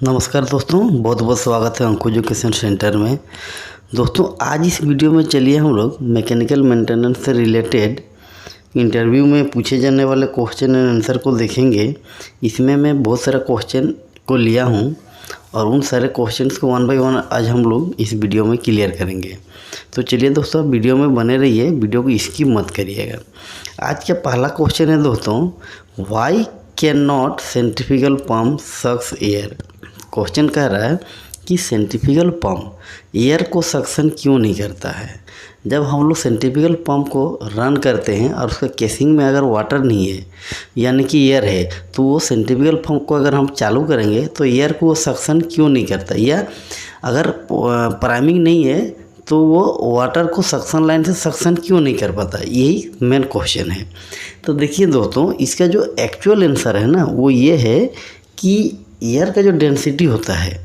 नमस्कार दोस्तों, बहुत बहुत स्वागत है अंकुर एजुकेशन सेंटर में। दोस्तों आज इस वीडियो में चलिए हम लोग मैकेनिकल मेंटेनेंस से रिलेटेड इंटरव्यू में पूछे जाने वाले क्वेश्चन एंड आंसर को देखेंगे। इसमें मैं बहुत सारा क्वेश्चन को लिया हूं और उन सारे क्वेश्चंस को वन बाय वन आज हम लोग इस वीडियो में क्लियर करेंगे। तो चलिए दोस्तों वीडियो में बने रहिए, वीडियो को स्किप मत करिएगा। आज का पहला क्वेश्चन है दोस्तों, why can not centrifugal pump sucks air. Question कह रहा है कि सेंट्रीफ्यूगल पंप एयर को सक्शन क्यों नहीं करता है। जब हम लोग सेंट्रीफ्यूगल पंप को रन करते हैं और उसका केसिंग में अगर वाटर नहीं है यानी कि एयर है, तो वो सेंट्रीफ्यूगल पंप को अगर हम चालू करेंगे तो एयर को वो सक्शन क्यों नहीं करता, या अगर प्राइमिंग नहीं है तो वो वाटर को सक्शन लाइन से सक्शन क्यों नहीं कर पाता। यही मेन क्वेश्चन है। तो देखिए दोस्तों, इसका जो एक्चुअल आंसर है ना, वो ये है कि एयर का जो डेंसिटी होता है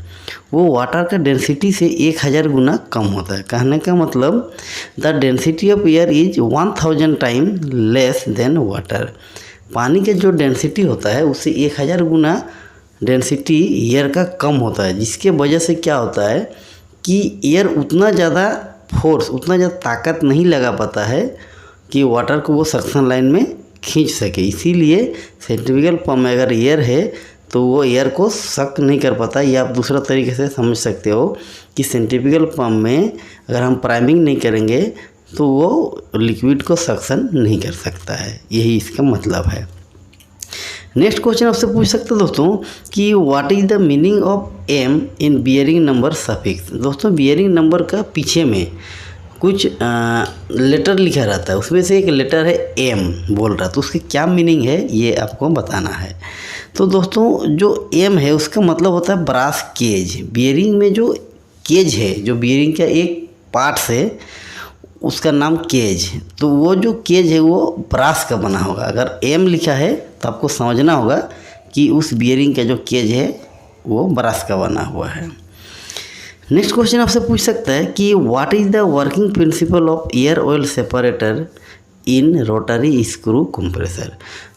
वो वाटर का डेंसिटी से 1000 गुना कम होता है। कहने का मतलब the density of air is 1000 time less than water. पानी का जो डेंसिटी होता है उससे 1000 गुना डेंसिटी एयर का कम होता है, जिसके वजह से क्या होता है कि एयर उतना ज़्यादा फोर्स, उतना ज़्यादा ताकत नहीं लगा पाता है कि वाटर को वो सक्शन लाइन में खींच सके। इसीलिए सेंट्रीफ्यूगल पंप में अगर एयर है तो वो एयर को सक नहीं कर पाता। या आप दूसरा तरीके से समझ सकते हो कि सेंट्रीफ्यूगल पंप में अगर हम प्राइमिंग नहीं करेंगे तो वो लिक्विड को सक्शन नहीं कर सकता है। यही इसका मतलब है। नेक्स्ट क्वेश्चन आपसे पूछ सकते हैं दोस्तों कि what is the meaning of M in bearing number suffix. दोस्तों बियरिंग नंबर का पीछे में कुछ लेटर लिखा रहता है, उसमें से एक लेटर है एम बोल रहा, तो उसकी क्या मीनिंग है ये आपको बताना है। तो दोस्तों जो एम है उसका मतलब होता है ब्रास केज। बियरिंग में जो केज है, जो बियरिंग का एक पार्ट्स है उसका नाम केज, तो वो जो केज है वो ब्रास का बना होगा। अगर एम लिखा है तो आपको समझना होगा कि उस बियरिंग का जो केज है वो ब्रास का बना हुआ है। नेक्स्ट क्वेश्चन आपसे पूछ सकता है कि what is the working principle of air oil separator in rotary screw compressor.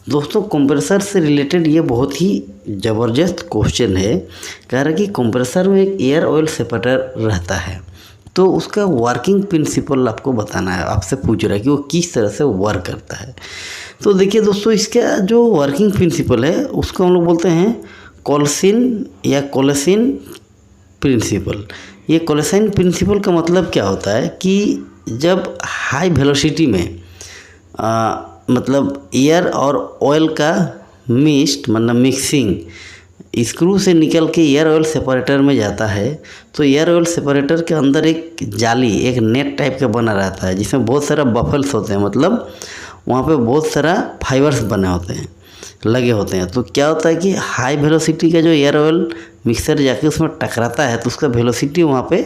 दोस्तों कंप्रेसर से रिलेटेड ये बहुत ही ज़बरदस्त क्वेश्चन है। कह रहा है कि कंप्रेसर में एक एयर ऑयल सेपरेटर रहता है, तो उसका वर्किंग प्रिंसिपल आपको बताना है। आपसे पूछ रहा है कि वो किस तरह से वर्क करता है। तो देखिए दोस्तों, इसका जो वर्किंग प्रिंसिपल है उसको हम लोग बोलते हैं कोल्सिन या कोलेसिन प्रिंसिपल। ये कोलेसिन प्रिंसिपल का मतलब क्या होता है कि जब हाई वेलोसिटी में मतलब एयर और ऑयल का मतलब मिक्सिंग स्क्रू से निकल के एयर ऑयल सेपरेटर में जाता है, तो एयर ऑयल सेपरेटर के अंदर एक जाली, एक नेट टाइप का बना रहता है जिसमें बहुत सारा बफल्स होते हैं, मतलब वहाँ पे बहुत सारा फाइबर्स बने होते हैं, लगे होते हैं। तो क्या होता है कि हाई वेलोसिटी का जो एयर ऑयल मिक्सर जाके उसमें टकराता है तो उसका वेलोसिटी वहाँ पे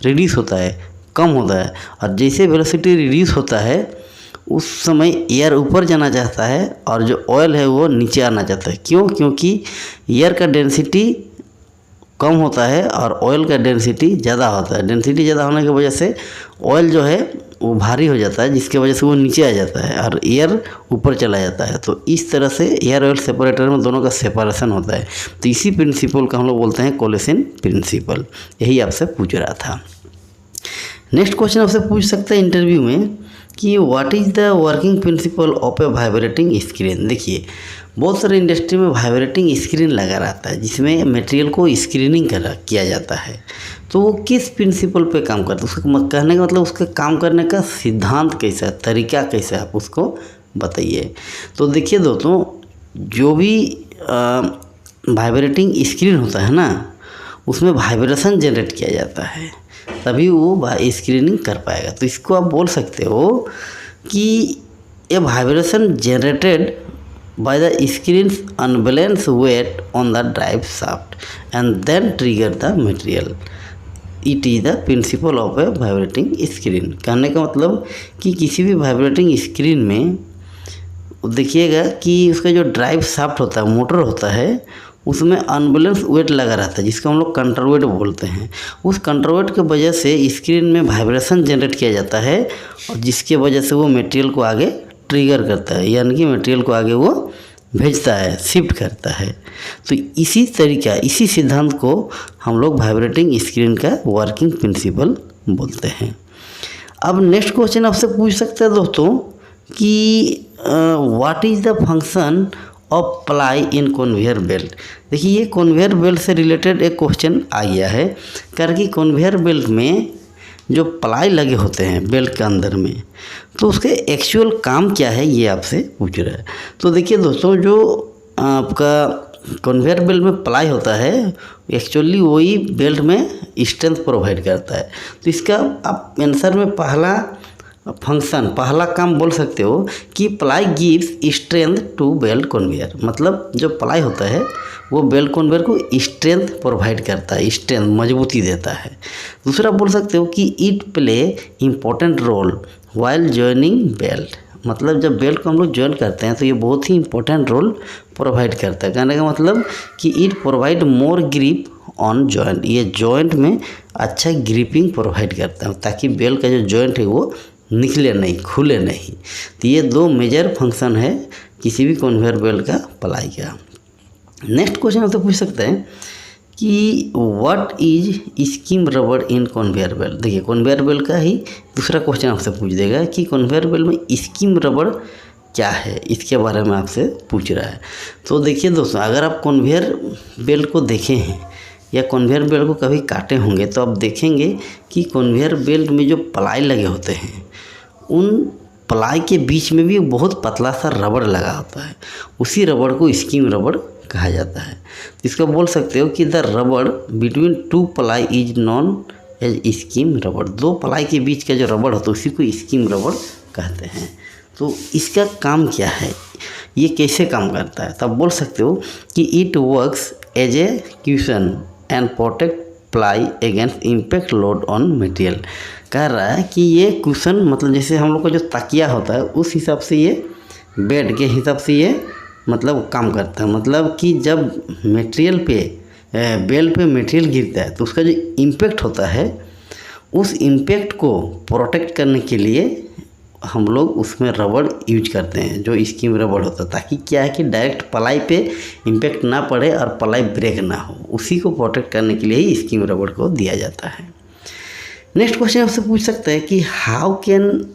रिड्यूस होता है, कम होता है। और जैसे वेलोसिटी रिड्यूस होता है उस समय एयर ऊपर जाना चाहता है और जो ऑयल है वो नीचे आना चाहता है। क्यों? क्योंकि एयर का डेंसिटी कम होता है और ऑयल का डेंसिटी ज़्यादा होता है। डेंसिटी ज़्यादा होने की वजह से ऑयल जो है वो भारी हो जाता है, जिसकी वजह से वो नीचे आ जाता है और एयर ऊपर चला जाता है। तो इस तरह से एयर ऑयल सेपरेटर में दोनों का सेपरेशन होता है। तो इसी प्रिंसिपल का हम लोग बोलते हैं कोलेसिन प्रिंसिपल। यही आपसे पूछ रहा था। नेक्स्ट क्वेश्चन आपसे पूछ सकते हैं इंटरव्यू में कि what is the working principle of A vibrating screen. देखिए बहुत सारे इंडस्ट्री में वाइब्रेटिंग स्क्रीन लगा रहता है जिसमें मटेरियल को स्क्रीनिंग किया जाता है। तो वो किस प्रिंसिपल पे काम करता है, उसका कहने का मतलब उसका काम करने का सिद्धांत कैसा है, तरीका कैसा है, आप उसको बताइए। तो देखिए दोस्तों, जो भी वाइब्रेटिंग स्क्रीन होता है ना, उसमें वाइब्रेशन जनरेट किया जाता है, तभी वो स्क्रीनिंग कर पाएगा। तो इसको आप बोल सकते हो कि a vibration generated by the screen's unbalanced weight on the drive shaft and then trigger the material. It is the principle of a vibrating screen. कहने का मतलब कि किसी भी वाइब्रेटिंग स्क्रीन में देखिएगा कि उसका जो ड्राइव शाफ्ट होता है, मोटर होता है, उसमें अनबैलेंस वेट लगा रहता है जिसको हम लोग कंट्रोल वेट बोलते हैं। उस कंट्रोल वेट की वजह से स्क्रीन में वाइब्रेशन जनरेट किया जाता है और जिसके वजह से वो मटेरियल को आगे ट्रिगर करता है, यानी कि मटेरियल को आगे वो भेजता है, शिफ्ट करता है। तो इसी सिद्धांत को हम लोग वाइब्रेटिंग स्क्रीन का वर्किंग प्रिंसिपल बोलते हैं। अब नेक्स्ट क्वेश्चन आपसे पूछ सकते हैं दोस्तों कि what is the function of ply in conveyor belt. देखिए ये कन्वेयर बेल्ट से रिलेटेड एक क्वेश्चन आ गया है, क्योंकि कन्वेयर बेल्ट में जो प्लाई लगे होते हैं बेल्ट के अंदर में, तो उसके एक्चुअल काम क्या है ये आपसे पूछ रहा है। तो देखिए दोस्तों, जो आपका कन्वेयर बेल्ट में प्लाई होता है एक्चुअली वही बेल्ट में स्ट्रेंथ प्रोवाइड करता है। तो इसका आप आंसर में पहला काम बोल सकते हो कि ply gives strength to belt conveyor. मतलब जो प्लाई होता है वो बेल्ट कन्वेयर को स्ट्रेंथ प्रोवाइड करता है, स्ट्रेंथ मजबूती देता है। दूसरा बोल सकते हो कि it play important role while joining belt. मतलब जब बेल्ट को हम लोग ज्वाइन करते हैं तो ये बहुत ही इंपॉर्टेंट रोल प्रोवाइड करता है। कहने का मतलब कि it provide more grip on joint. ये जॉइंट में अच्छा ग्रिपिंग प्रोवाइड करता है ताकि बेल्ट का जो जॉइंट है वो निकले नहीं, खुले नहीं। तो ये दो मेजर फंक्शन है किसी भी कन्वेयर बेल्ट का प्लाई का। नेक्स्ट क्वेश्चन आपसे पूछ सकते हैं कि what is scheme rubber in conveyor belt. देखिए कन्वेयर बेल्ट का ही दूसरा क्वेश्चन आपसे पूछ देगा कि कन्वेयर बेल्ट में स्कीम रबर क्या है, इसके बारे में आपसे पूछ रहा है। तो देखिए दोस्तों, अगर आप कन्वेयर बेल्ट को देखे हैं या कन्वेयर बेल्ट को कभी काटे होंगे तो आप देखेंगे कि कन्वेयर बेल्ट में जो प्लाई लगे होते हैं उन प्लाई के बीच में भी बहुत पतला सा रबड़ लगा होता है। उसी रबड़ को स्कीम रबड़ कहा जाता है। इसको बोल सकते हो कि the rubber between two ply is known as skim rubber. दो प्लाई के बीच का जो रबड़ होता है उसी को स्कीम रबड़ कहते हैं। तो इसका काम क्या है, ये कैसे काम करता है, तब बोल सकते हो कि it works as a cushion and protect ply against impact load on material. कह रहा है कि ये क्वेश्चन मतलब जैसे हम लोग का जो तकिया होता है उस हिसाब से ये बेड के हिसाब से ये मतलब काम करता है। मतलब कि जब मटेरियल पे बेल्ट पे मटेरियल गिरता है तो उसका जो इम्पैक्ट होता है उस इम्पैक्ट को प्रोटेक्ट करने के लिए हम लोग उसमें रबड़ यूज करते हैं जो स्कीम रबड़ होता है, ताकि क्या है कि डायरेक्ट प्लाई पे इम्पैक्ट ना पड़े और प्लाई ब्रेक ना हो। उसी को प्रोटेक्ट करने के लिए ही स्कीम रबड़ को दिया जाता है। नेक्स्ट क्वेश्चन आपसे पूछ सकते हैं कि how can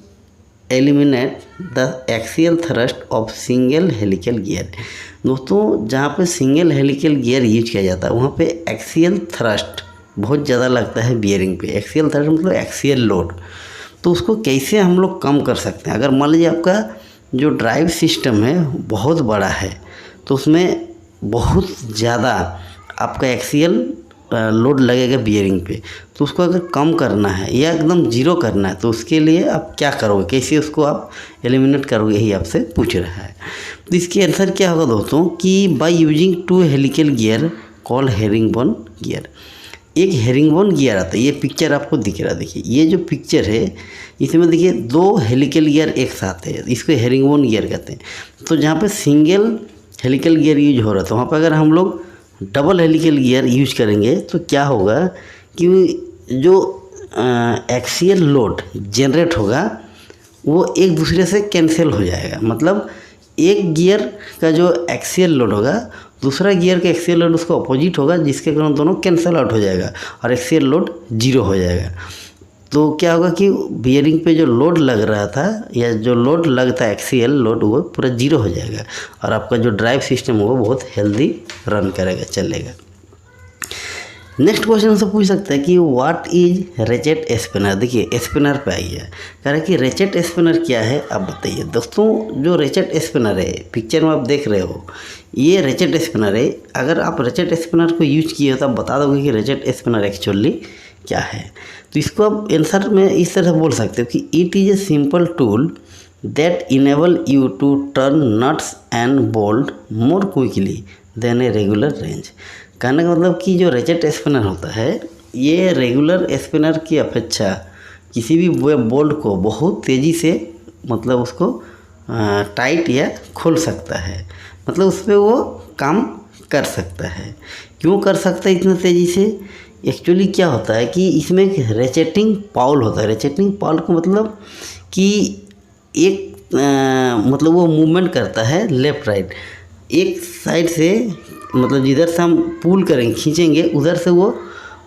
eliminate the axial thrust of single helical gear. दोस्तों जहाँ पे सिंगल हेलिकल गियर यूज किया जाता है वहाँ पे एक्सियल थ्रस्ट बहुत ज़्यादा लगता है बियरिंग पे। एक्सियल थ्रस्ट मतलब एक्सियल लोड, तो उसको कैसे हम लोग कम कर सकते हैं। अगर मान लीजिए आपका जो ड्राइव सिस्टम है बहुत बड़ा है तो उसमें बहुत ज़्यादा आपका एक्सियल लोड लगेगा बियरिंग पे, तो उसको अगर कम करना है या एकदम जीरो करना है तो उसके लिए आप क्या करोगे, कैसे उसको आप एलिमिनेट करोगे, यही आपसे पूछ रहा है। तो इसके आंसर क्या होगा दोस्तों कि by using two helical gear call herringbone gear. एक हेरिंगबोन गियर आता है, ये पिक्चर आपको दिख रहा है। देखिए ये जो पिक्चर है इसमें देखिए दो हेलिकल गियर एक साथ है, इसको हेरिंगबोन गियर कहते हैं। तो जहाँ पे सिंगल हेलिकल गियर यूज हो रहा था वहाँ पे अगर हम लोग डबल हेलिकल गियर यूज करेंगे तो क्या होगा कि जो एक्सियल लोड जनरेट होगा वो एक दूसरे से कैंसिल हो जाएगा। मतलब एक गियर का जो एक्सियल लोड होगा दूसरा गियर का एक्सियल लोड उसका अपोजिट होगा, जिसके कारण दोनों कैंसिल आउट हो जाएगा और एक्सियल लोड जीरो हो जाएगा। तो क्या होगा कि बियरिंग पे जो लोड लग रहा था या जो लोड लगता है एक्सियल लोड वो पूरा जीरो हो जाएगा और आपका जो ड्राइव सिस्टम वो बहुत हेल्दी रन करेगा, चलेगा। नेक्स्ट क्वेश्चन से पूछ सकता है कि व्हाट इज रेचेट स्पिनर। देखिए स्पिनर पे आई है, कह रहा है कि रेचेट स्पिनर क्या है आप बताइए। दोस्तों जो रेचेट स्पिनर है पिक्चर में आप देख रहे हो ये रेचेट स्पिनर है। अगर आप रेचेट स्पिनर को यूज किए हो तो आप बता दोगे कि रेचेट स्पिनर एक्चुअली क्या है। तो इसको आप आंसर में इस तरह बोल सकते हो कि it is a simple tool that enable you to turn nuts and bolt more quickly than a regular wrench. कहने का मतलब कि जो रेचेट स्पिनर होता है ये रेगुलर स्पिनर की अपेक्षा किसी भी बोल्ट को बहुत तेज़ी से मतलब उसको टाइट या खोल सकता है, मतलब उस पर वो काम कर सकता है। क्यों कर सकता है इतना तेज़ी से? एक्चुअली क्या होता है कि इसमें एक रेचेटिंग पाउल होता है। रेचेटिंग पाउल का मतलब कि एक मतलब वो मूवमेंट करता है लेफ़्ट राइट। एक साइड से मतलब जिधर से हम पुल करेंगे खींचेंगे उधर से वो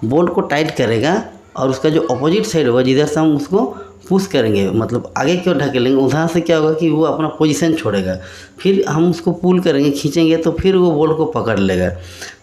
बोल्ट को टाइट करेगा, और उसका जो अपोजिट साइड होगा जिधर से हम उसको पुश करेंगे मतलब आगे की ओर ढकेलेंगे, उधर से क्या होगा कि वो अपना पोजीशन छोड़ेगा, फिर हम उसको पुल करेंगे खींचेंगे तो फिर वो बोल्ट को पकड़ लेगा।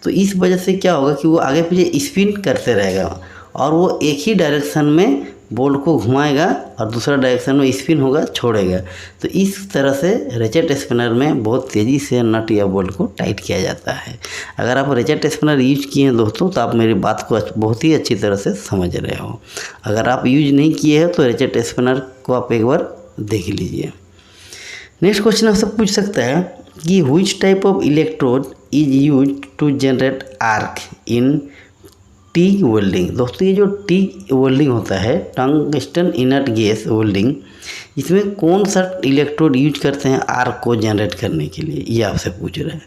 तो इस वजह से क्या होगा कि वो आगे पीछे स्पिन करते रहेगा और वो एक ही डायरेक्शन में बोल्ट को घुमाएगा और दूसरा डायरेक्शन में स्पिन होगा छोड़ेगा। तो इस तरह से रेचेट स्पिनर में बहुत तेज़ी से नट या बोल्ट को टाइट किया जाता है। अगर आप रेचेट स्पिनर यूज किए हैं दोस्तों तो आप मेरी बात को बहुत ही अच्छी तरह से समझ रहे हो। अगर आप यूज नहीं किए हैं तो रेचेट स्पिनर को आप एक बार देख लीजिए। नेक्स्ट क्वेश्चन आपसे पूछ सकता है कि which type of electrode is use to generate arc in T welding. दोस्तों ये जो टी वेल्डिंग होता है, टंगस्टन इनर्ट गैस वेल्डिंग, इसमें कौन सा इलेक्ट्रोड यूज करते हैं आर्क को जनरेट करने के लिए, ये आपसे पूछ रहे हैं।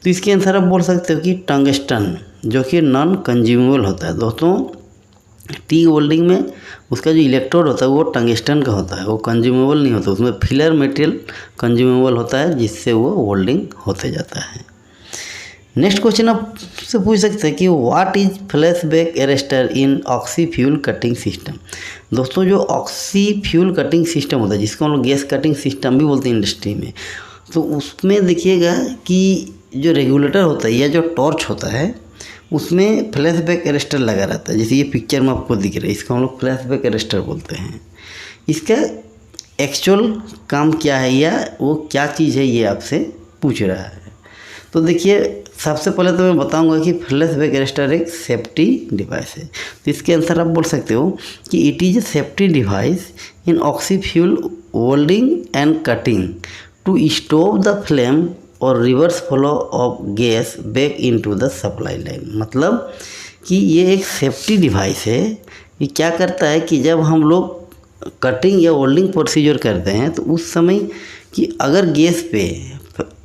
तो इसके आंसर आप बोल सकते हो कि टंगस्टन, जो कि नॉन कंज्यूमेबल होता है। दोस्तों टी वेल्डिंग में उसका जो इलेक्ट्रोड होता है वो टंगस्टन का होता है, वो कंज्यूमेबल नहीं होता, उसमें फिलर मटेरियल कंज्यूमेबल होता है जिससे वो वेल्डिंग होते जाता है। नेक्स्ट क्वेश्चन आपसे पूछ सकते हैं कि what is flashback arrester in oxy fuel cutting system. दोस्तों जो ऑक्सी फ्यूल कटिंग सिस्टम होता है जिसको हम लोग गैस कटिंग सिस्टम भी बोलते हैं इंडस्ट्री में, तो उसमें देखिएगा कि जो रेगुलेटर होता है या जो टॉर्च होता है उसमें फ्लैशबैक अरेस्टर लगा रहता है। जैसे ये पिक्चर में आपको दिख रहा है, इसको हम लोग फ्लैशबैक अरेस्टर बोलते हैं। इसका एक्चुअल काम क्या है या वो क्या चीज़ है ये आपसे पूछ रहा है। तो देखिए सबसे पहले तो मैं बताऊंगा कि फ्लैशबैक अरेस्टर एक सेफ्टी डिवाइस है। तो इसके आंसर आप बोल सकते हो कि it is a safety device in oxy fuel welding and cutting to stop the flame और reverse flow of gas back into the supply line. मतलब कि ये एक सेफ्टी डिवाइस है। ये क्या करता है कि जब हम लोग कटिंग या वेल्डिंग प्रोसीजर करते हैं तो उस समय कि अगर गैस पे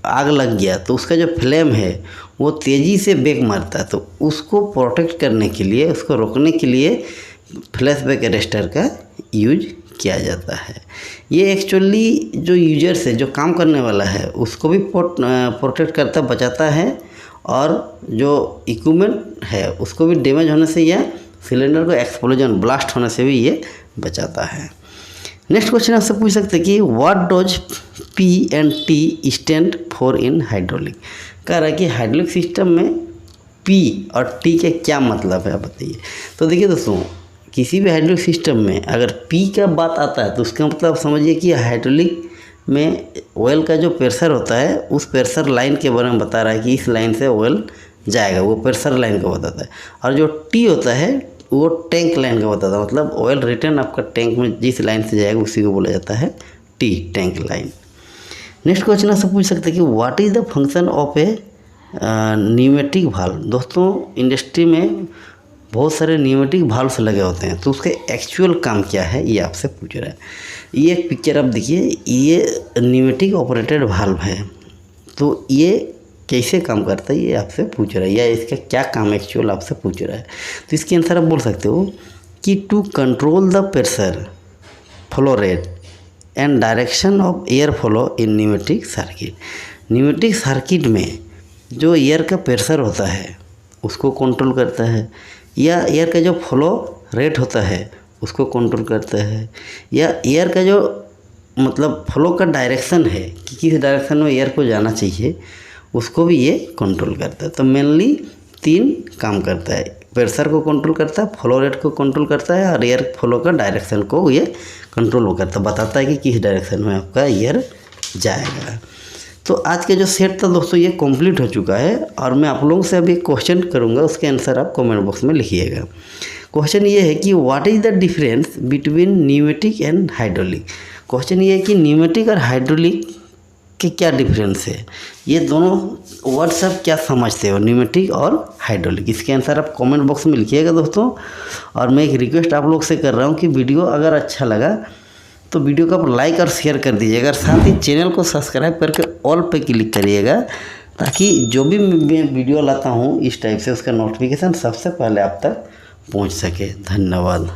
आग लग गया तो उसका जो फ्लेम है वो तेज़ी से बैक मारता है, तो उसको प्रोटेक्ट करने के लिए, उसको रोकने के लिए फ्लैशबैक अरेस्टर का यूज किया जाता है। ये एक्चुअली जो यूजर्स है, जो काम करने वाला है, उसको भी प्रोटेक्ट करता बचाता है, और जो इक्विपमेंट है उसको भी डैमेज होने से या सिलेंडर को एक्सप्लोजन ब्लास्ट होने से भी ये बचाता है। नेक्स्ट क्वेश्चन आपसे पूछ सकते हैं कि what does P and T stand for in hydraulic. कह रहा है कि हाइड्रोलिक सिस्टम में पी और टी के क्या मतलब है आप बताइए। तो देखिए दोस्तों, किसी भी हाइड्रोलिक सिस्टम में अगर पी का बात आता है तो उसका मतलब समझिए कि हाइड्रोलिक में ऑयल का जो प्रेशर होता है उस प्रेशर लाइन के बारे में बता रहा है कि इस लाइन से ऑयल जाएगा, वो प्रेशर लाइन को बताता है। और जो टी होता है वो टैंक लाइन का बताता है, मतलब ऑयल रिटर्न आपका टैंक में जिस लाइन से जाएगा उसी को बोला जाता है T, tank line. Next question आपसे पूछ सकते हैं कि what is the function of A pneumatic valve. दोस्तों इंडस्ट्री में बहुत सारे न्यूमेटिक वाल्व्स लगे होते हैं, तो उसके एक्चुअल काम क्या है ये आपसे पूछ रहा है। ये एक पिक्चर आप देखिए, ये न्यूमेटिक ऑपरेटेड वाल्व है, तो ये कैसे काम करता है ये आपसे पूछ रहा है, या इसका क्या काम एक्चुअल आपसे पूछ रहा है। तो इसके आंसर आप बोल सकते हो कि to control the pressure, flow rate and direction of air flow in pneumatic circuit. Pneumatic circuit में जो एयर का प्रेशर होता है उसको कंट्रोल करता है, या एयर का जो फ्लो रेट होता है उसको कंट्रोल करता है, या एयर का जो मतलब फ्लो का डायरेक्शन है कि किस डायरेक्शन में एयर को जाना चाहिए उसको भी ये कंट्रोल करता है। तो मेनली 3 काम करता है, प्रेशर को कंट्रोल करता है, फ्लो रेट को कंट्रोल करता है, और एयर फ्लो का डायरेक्शन को ये कंट्रोल करता है, बताता है कि किस डायरेक्शन में आपका एयर जाएगा। तो आज के जो सेट था दोस्तों ये कंप्लीट हो चुका है, और मैं आप लोगों से अभी क्वेश्चन करूँगा, उसके आंसर आप कमेंट बॉक्स में लिखिएगा। क्वेश्चन ये है कि what is the difference between pneumatic and hydraulic. Question ये है कि न्यूमेटिक और हाइड्रोलिक के क्या डिफरेंस है, ये दोनों वर्ड्स आप क्या समझते हो, न्यूमेटिक और हाइड्रोलिक। इसके आंसर आप कमेंट बॉक्स में लिखिएगा दोस्तों। और मैं एक रिक्वेस्ट आप लोग से कर रहा हूँ कि वीडियो अगर अच्छा लगा तो वीडियो को आप लाइक और शेयर कर दीजिएगा, और साथ ही चैनल को सब्सक्राइब करके ऑल पे क्लिक करिएगा, ताकि जो भी मैं वीडियो लाता हूँ इस टाइप से उसका नोटिफिकेशन सबसे पहले आप तक पहुँच सके। धन्यवाद।